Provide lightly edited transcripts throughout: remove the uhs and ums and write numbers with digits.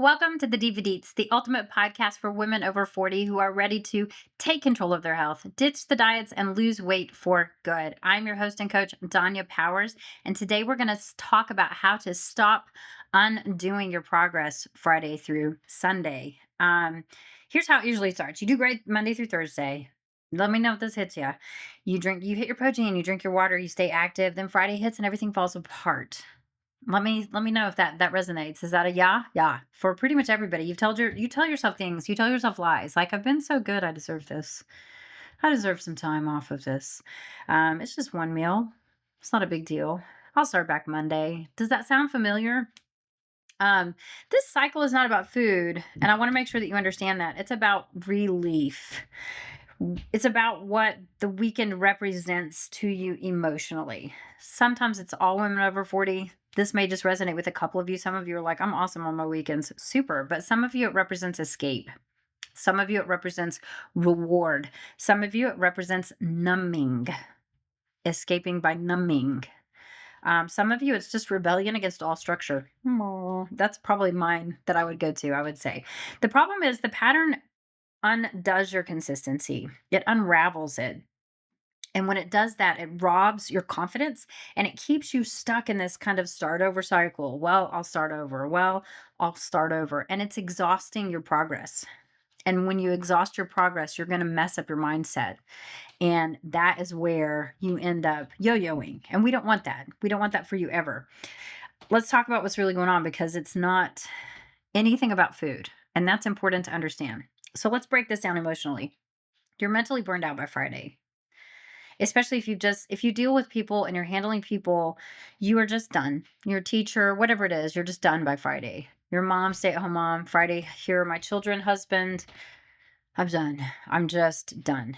Welcome to the Divas, the ultimate podcast for women over 40 who are ready to take control of their health, ditch the diets, and lose weight for good. I'm your host and coach, Danya Powers, and today we're going to talk about how to stop undoing your progress Friday through Sunday. Here's how it usually starts. You do great Monday through Thursday. Let me know if this hits you. You hit your protein, you drink your water, you stay active. Then Friday hits and everything falls apart. Let me know if that resonates. Is that a yeah? Yeah. For pretty much everybody. You tell yourself things, you tell yourself lies. Like, I've been so good, I deserve this. I deserve some time off of this. It's just one meal. It's not a big deal. I'll start back Monday. Does that sound familiar? Um, this cycle is not about food, and I want to make sure that you understand that. It's about relief. It's about what the weekend represents to you emotionally. Sometimes it's all women over 40. This may just resonate with a couple of you. Some of you are like, I'm awesome on my weekends. Super. But some of you, it represents escape. Some of you, it represents reward. Some of you, it represents numbing, escaping by numbing. Some of you, it's just rebellion against all structure. That's probably mine that I would go to, I would say. The problem is the pattern undoes your consistency. It unravels it. And when it does that, it robs your confidence and it keeps you stuck in this kind of start over cycle. Well, I'll start over. Well, I'll start over. And it's exhausting your progress. And when you exhaust your progress, you're going to mess up your mindset. And that is where you end up yo-yoing. And we don't want that. We don't want that for you ever. Let's talk about what's really going on, because it's not anything about food. And that's important to understand. So let's break this down emotionally. You're mentally burned out by Friday. Especially if you deal with people and you're handling people, you are just done. Your teacher, whatever it is, you're just done by Friday. Your mom, stay-at-home mom, Friday, here are my children, husband, I'm done. I'm just done.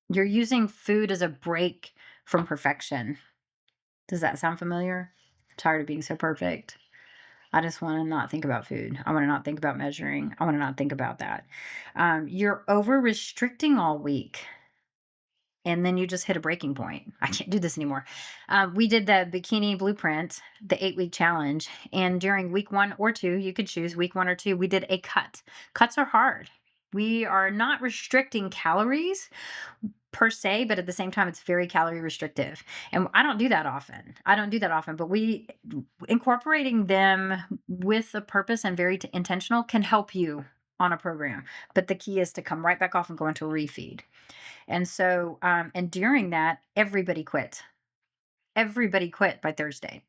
You're using food as a break from perfection. Does that sound familiar? I'm tired of being so perfect. I just want to not think about food. I want to not think about measuring. I want to not think about that. You're over restricting all week. And then you just hit a breaking point. I can't do this anymore. We did the bikini blueprint, the 8-week challenge. And during week 1 or 2, you could choose week 1 or 2, we did a cut. Cuts are hard. We are not restricting calories per se, but at the same time, it's very calorie restrictive. And I don't do that often. But we incorporating them with a purpose and very intentional can help you on a program. But the key is to come right back off and go into a refeed. And so, and during that, everybody quit. Everybody quit by Thursday.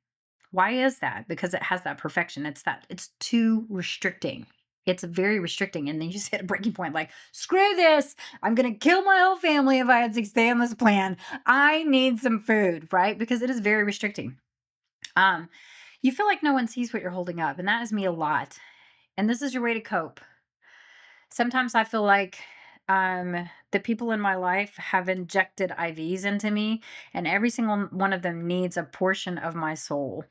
Why is that? Because it has that perfection. It's too restricting. It's very restricting. And then you just hit a breaking point like, screw this. I'm going to kill my whole family if I had to stay on this plan. I need some food, right? Because it is very restricting. You feel like no one sees what you're holding up. And that is me a lot. And this is your way to cope. Sometimes I feel like the people in my life have injected IVs into me, and every single one of them needs a portion of my soul.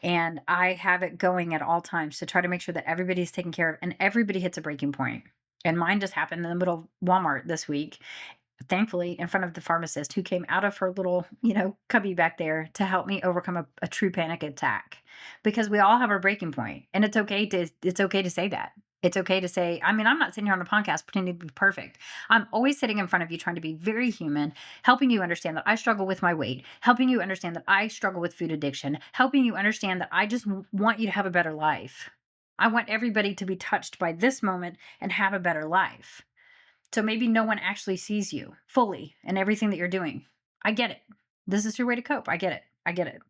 And I have it going at all times to try to make sure that everybody's taken care of and everybody hits a breaking point. And mine just happened in the middle of Walmart this week, thankfully, in front of the pharmacist who came out of her little, cubby back there to help me overcome a true panic attack. Because we all have our breaking point, and it's okay to say that. It's okay to say, I'm not sitting here on a podcast pretending to be perfect. I'm always sitting in front of you trying to be very human, helping you understand that I struggle with my weight, helping you understand that I struggle with food addiction, helping you understand that I just want you to have a better life. I want everybody to be touched by this moment and have a better life. So maybe no one actually sees you fully and everything that you're doing. I get it. This is your way to cope. I get it. I get it.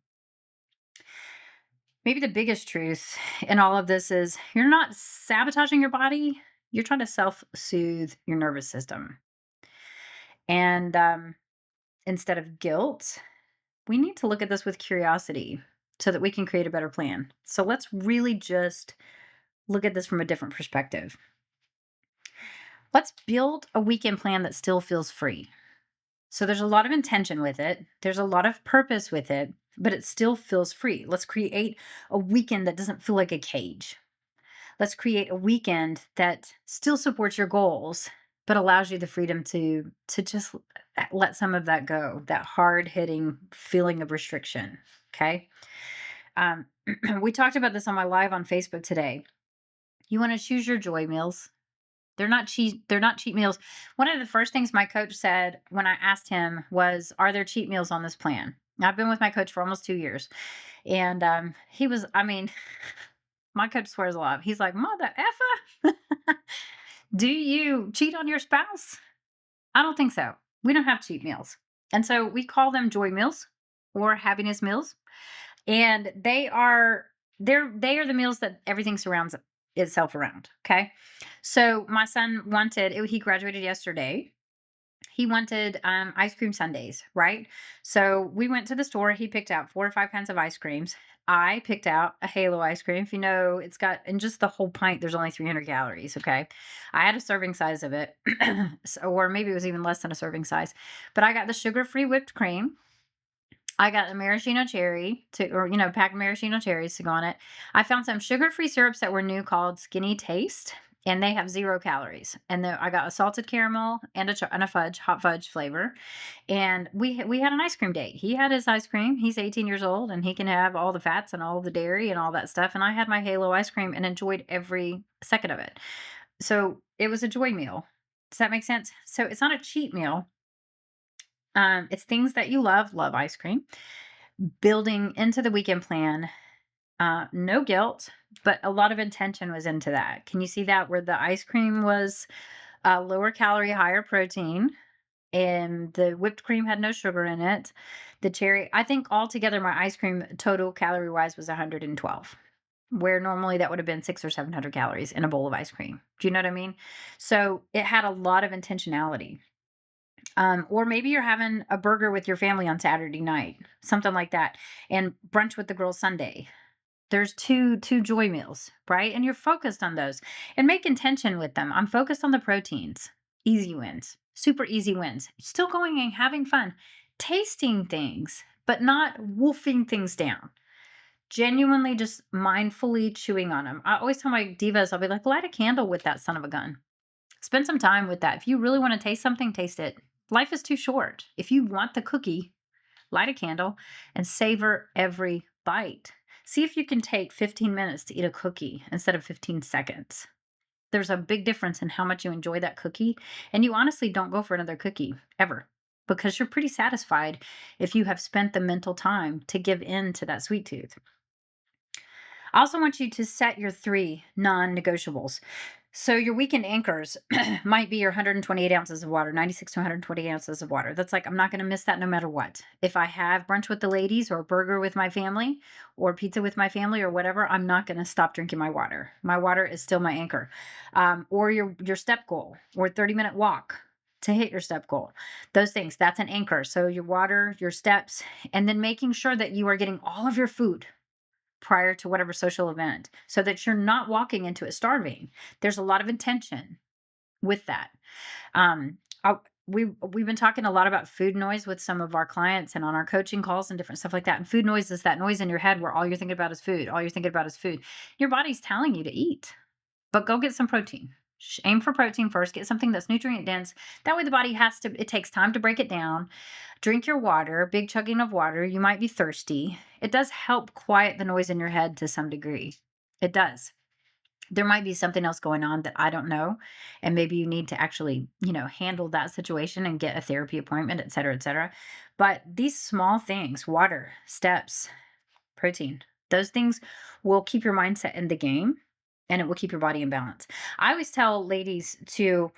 Maybe the biggest truth in all of this is you're not sabotaging your body. You're trying to self-soothe your nervous system. And instead of guilt, we need to look at this with curiosity so that we can create a better plan. So let's really just look at this from a different perspective. Let's build a weekend plan that still feels free. So there's a lot of intention with it. There's a lot of purpose with it, but it still feels free. Let's create a weekend that doesn't feel like a cage. Let's create a weekend that still supports your goals, but allows you the freedom to just let some of that go, that hard-hitting feeling of restriction, okay? We talked about this on my live on Facebook today. You want to choose your joy meals. They're not cheat meals. One of the first things my coach said when I asked him was, "Are there cheat meals on this plan?" I've been with my coach for almost 2 years, and, he was I mean, my coach swears a lot. He's like, "Mother effer, do you cheat on your spouse?" I don't think so. We don't have cheat meals. And so we call them joy meals or happiness meals. And they are the meals that everything surrounds itself around. Okay. So my son he graduated yesterday. He wanted ice cream sundaes, right? So we went to the store. He picked out 4 or 5 kinds of ice creams. I picked out a Halo ice cream. If you know, it's got in just the whole pint, there's only 300 calories. Okay. I had a serving size of it, or maybe it was even less than a serving size. But I got the sugar free whipped cream. I got a maraschino cherry pack of maraschino cherries to go on it. I found some sugar-free syrups that were new called Skinny Taste, and they have 0 calories. And then I got a salted caramel and a hot fudge flavor. And we had an ice cream date. He had his ice cream. He's 18 years old and he can have all the fats and all the dairy and all that stuff. And I had my Halo ice cream and enjoyed every second of it. So it was a joy meal. Does that make sense? So it's not a cheat meal. It's things that you love ice cream, building into the weekend plan, no guilt, but a lot of intention was into that. Can you see that where the ice cream was lower calorie, higher protein, and the whipped cream had no sugar in it? The cherry, I think altogether my ice cream total calorie wise was 112, where normally that would have been 600 or 700 calories in a bowl of ice cream. Do you know what I mean? So it had a lot of intentionality. Or maybe you're having a burger with your family on Saturday night, something like that, and brunch with the girls Sunday. There's two joy meals, right? And you're focused on those and make intention with them. I'm focused on the proteins, easy wins, super easy wins. Still going and having fun, tasting things, but not wolfing things down. Genuinely just mindfully chewing on them. I always tell my divas, I'll be like, light a candle with that son of a gun. Spend some time with that. If you really want to taste something, taste it. Life is too short. If you want the cookie, light a candle and savor every bite. See if you can take 15 minutes to eat a cookie instead of 15 seconds. There's a big difference in how much you enjoy that cookie. And you honestly don't go for another cookie ever because you're pretty satisfied if you have spent the mental time to give in to that sweet tooth. I also want you to set your 3 non-negotiables. So your weekend anchors might be your 128 ounces of water, 96 to 120 ounces of water. That's like, I'm not going to miss that no matter what. If I have brunch with the ladies or burger with my family or pizza with my family or whatever, I'm not going to stop drinking my water. My water is still my anchor. Or your step goal or 30-minute walk to hit your step goal. Those things, that's an anchor. So your water, your steps, and then making sure that you are getting all of your food prior to whatever social event so that you're not walking into it starving. There's a lot of intention with that. Um, we've been talking a lot about food noise with some of our clients and on our coaching calls and different stuff like that. And food noise is that noise in your head where all you're thinking about is food. All you're thinking about is food. Your body's telling you to eat, but go get some protein. Aim for protein first. Get something that's nutrient dense. That way the body it takes time to break it down. Drink your water, big chugging of water. You might be thirsty. It does help quiet the noise in your head to some degree. It does. There might be something else going on that I don't know. And maybe you need to actually, handle that situation and get a therapy appointment, et cetera, et cetera. But these small things, water, steps, protein, those things will keep your mindset in the game and it will keep your body in balance. I always tell ladies to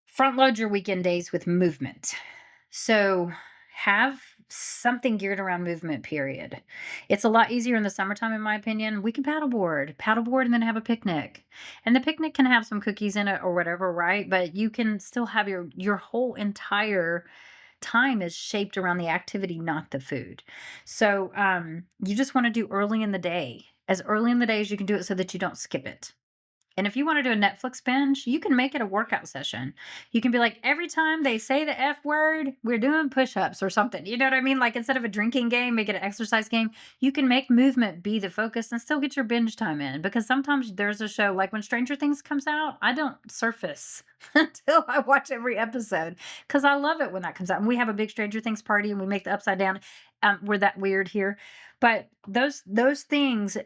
front load your weekend days with movement. So have something geared around movement, period. It's a lot easier in the summertime, in my opinion. We can paddleboard, and then have a picnic. And the picnic can have some cookies in it or whatever, right? But you can still have your whole entire time is shaped around the activity, not the food. So you just want to do early in the day, as early in the day as you can do it so that you don't skip it. And if you want to do a Netflix binge, you can make it a workout session. You can be like, every time they say the F word, we're doing push-ups or something. You know what I mean? Like instead of a drinking game, make it an exercise game. You can make movement be the focus and still get your binge time in. Because sometimes there's a show, like when Stranger Things comes out, I don't surface until I watch every episode because I love it when that comes out. And we have a big Stranger Things party and we make the upside down. We're that weird here. But those things,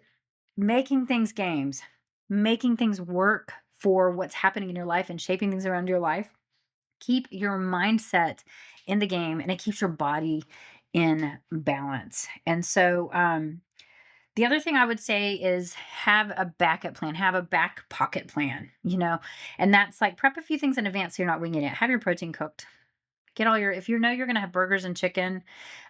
making things games, making things work for what's happening in your life and shaping things around your life, keep your mindset in the game and it keeps your body in balance. And so, the other thing I would say is have a backup plan, have a back pocket plan, and that's like prep a few things in advance so you're not winging it. Have your protein cooked. Get all your, if you know you're going to have burgers and chicken,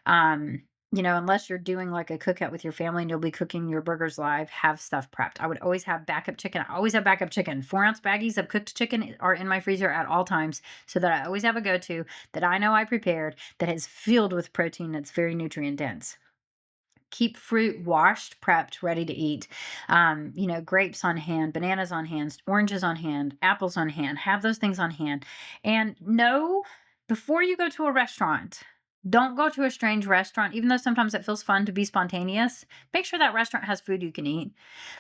um, unless you're doing like a cookout with your family and you'll be cooking your burgers live, have stuff prepped. I would always have backup chicken. I always have backup chicken. 4-ounce baggies of cooked chicken are in my freezer at all times so that I always have a go to that I know I prepared that is filled with protein that's very nutrient dense. Keep fruit washed, prepped, ready to eat. Grapes on hand, bananas on hand, oranges on hand, apples on hand. Have those things on hand. And know before you go to a restaurant, don't go to a strange restaurant, even though sometimes it feels fun to be spontaneous. Make sure that restaurant has food you can eat.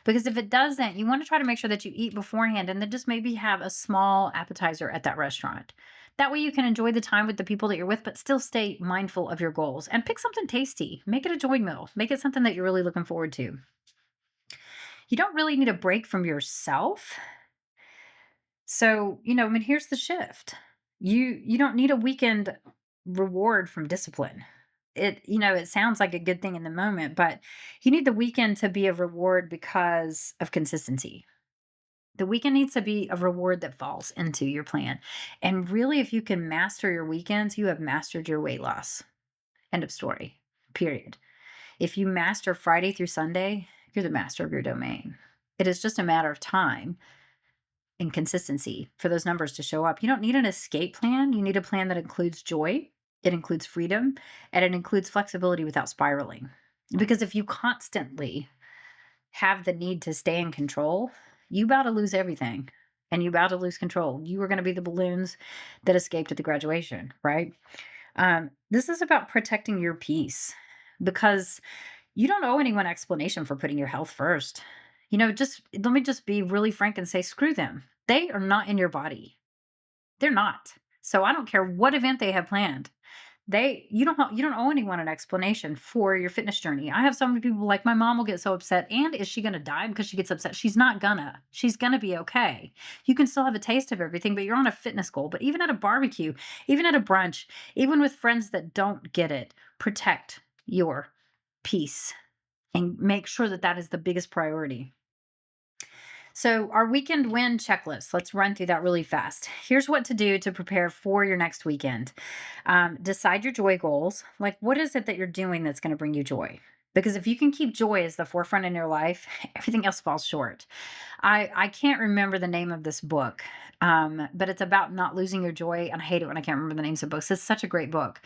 Because if it doesn't, you want to try to make sure that you eat beforehand and then just maybe have a small appetizer at that restaurant. That way you can enjoy the time with the people that you're with, but still stay mindful of your goals and pick something tasty. Make it a joy meal. Make it something that you're really looking forward to. You don't really need a break from yourself. So, here's the shift. You don't need a weekend reward from discipline. It sounds like a good thing in the moment, but you need the weekend to be a reward because of consistency. The weekend needs to be a reward that falls into your plan. And really, if you can master your weekends, you have mastered your weight loss. End of story. Period. If you master Friday through Sunday, you're the master of your domain. It is just a matter of time and consistency for those numbers to show up. You don't need an escape plan. You need a plan that includes joy, it includes freedom, and it includes flexibility without spiraling. Because if you constantly have the need to stay in control, you about to lose everything and you about to lose control. You are going to be the balloons that escaped at the graduation, right? This is about protecting your peace because you don't owe anyone explanation for putting your health first. Just let me just be really frank and say, screw them. They are not in your body. They're not. So I don't care what event they have planned. You don't owe anyone an explanation for your fitness journey. I have so many people like my mom will get so upset. And is she gonna die because she gets upset? She's not gonna. She's gonna be okay. You can still have a taste of everything, but you're on a fitness goal. But even at a barbecue, even at a brunch, even with friends that don't get it, protect your peace and make sure that that is the biggest priority. So, our weekend win checklist, let's run through that really fast. Here's what to do to prepare for your next weekend. Decide your joy goals. Like, what is it that you're doing that's going to bring you joy? Because if you can keep joy as the forefront in your life, everything else falls short. I can't remember the name of this book, but it's about not losing your joy. And I hate it when I can't remember the names of books. It's such a great book.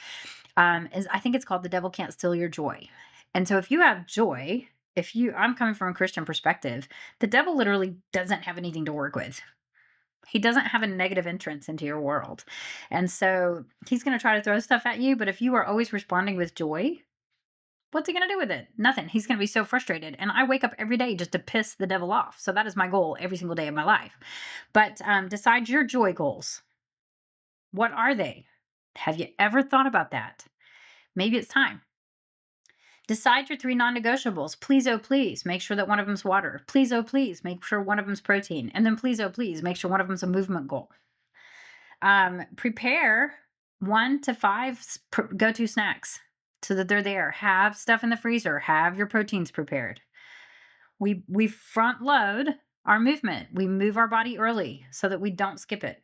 I think it's called The Devil Can't Steal Your Joy. And so if you have joy, I'm coming from a Christian perspective, the devil literally doesn't have anything to work with. He doesn't have a negative entrance into your world. And so he's going to try to throw stuff at you. But if you are always responding with joy, what's he going to do with it? Nothing. He's going to be so frustrated. And I wake up every day just to piss the devil off. So that is my goal every single day of my life. But decide your joy goals. What are they? Have you ever thought about that? Maybe it's time. Decide your 3 non-negotiables. Please, oh, please, make sure that one of them's water. Please, oh, please, make sure one of them's protein. And then please, oh, please, make sure one of them's a movement goal. Prepare 1 to 5 go-to snacks so that they're there. Have stuff in the freezer. Have your proteins prepared. We front load our movement. We move our body early so that we don't skip it.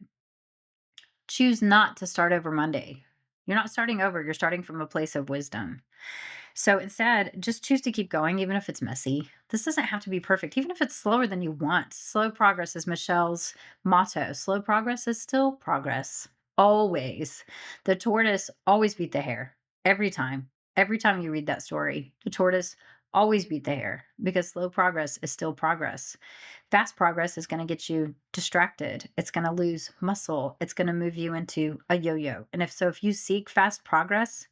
Choose not to start over Monday. You're not starting over. You're starting from a place of wisdom. So instead, just choose to keep going, even if it's messy. This doesn't have to be perfect, even if it's slower than you want. Slow progress is Michelle's motto. Slow progress is still progress. Always. The tortoise always beat the hare. Every time. Every time you read that story, the tortoise always beat the hare because slow progress is still progress. Fast progress is going to get you distracted. It's going to lose muscle. It's going to move you into a yo-yo. And if you seek fast progress,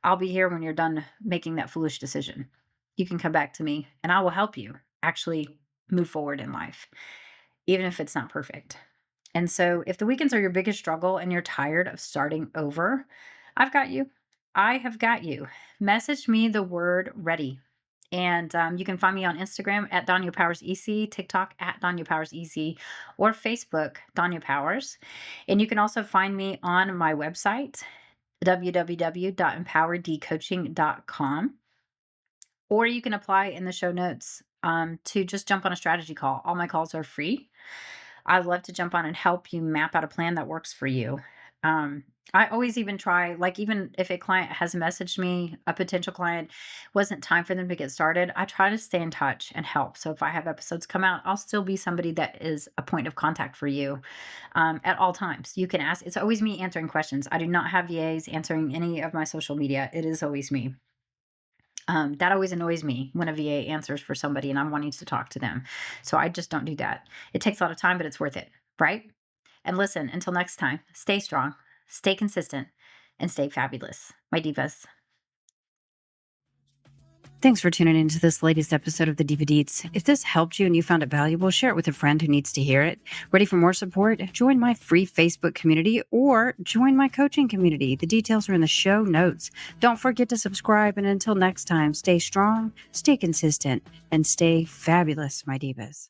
I'll be here when you're done making that foolish decision. You can come back to me and I will help you actually move forward in life, even if it's not perfect. And so if the weekends are your biggest struggle and you're tired of starting over, I've got you. I have got you. Message me the word ready And you can find me on Instagram at Danya Powers EC, TikTok at Danya Powers EC, or Facebook, Danya Powers. And you can also find me on my website, www.empoweredcoaching.com. Or you can apply in the show notes to just jump on a strategy call. All my calls are free. I'd love to jump on and help you map out a plan that works for you. I always even try, like, even if a client has messaged me, a potential client, wasn't time for them to get started, I try to stay in touch and help. So if I have episodes come out, I'll still be somebody that is a point of contact for you at all times. You can ask, it's always me answering questions. I do not have VAs answering any of my social media. It is always me. That always annoys me when a VA answers for somebody and I'm wanting to talk to them. So I just don't do that. It takes a lot of time, but it's worth it, right? And listen, until next time, stay strong, stay consistent, and stay fabulous, my divas. Thanks for tuning into this latest episode of the Diva Deets. If this helped you and you found it valuable, share it with a friend who needs to hear it. Ready for more support? Join my free Facebook community or join my coaching community. The details are in the show notes. Don't forget to subscribe, and until next time, stay strong, stay consistent, and stay fabulous, my divas.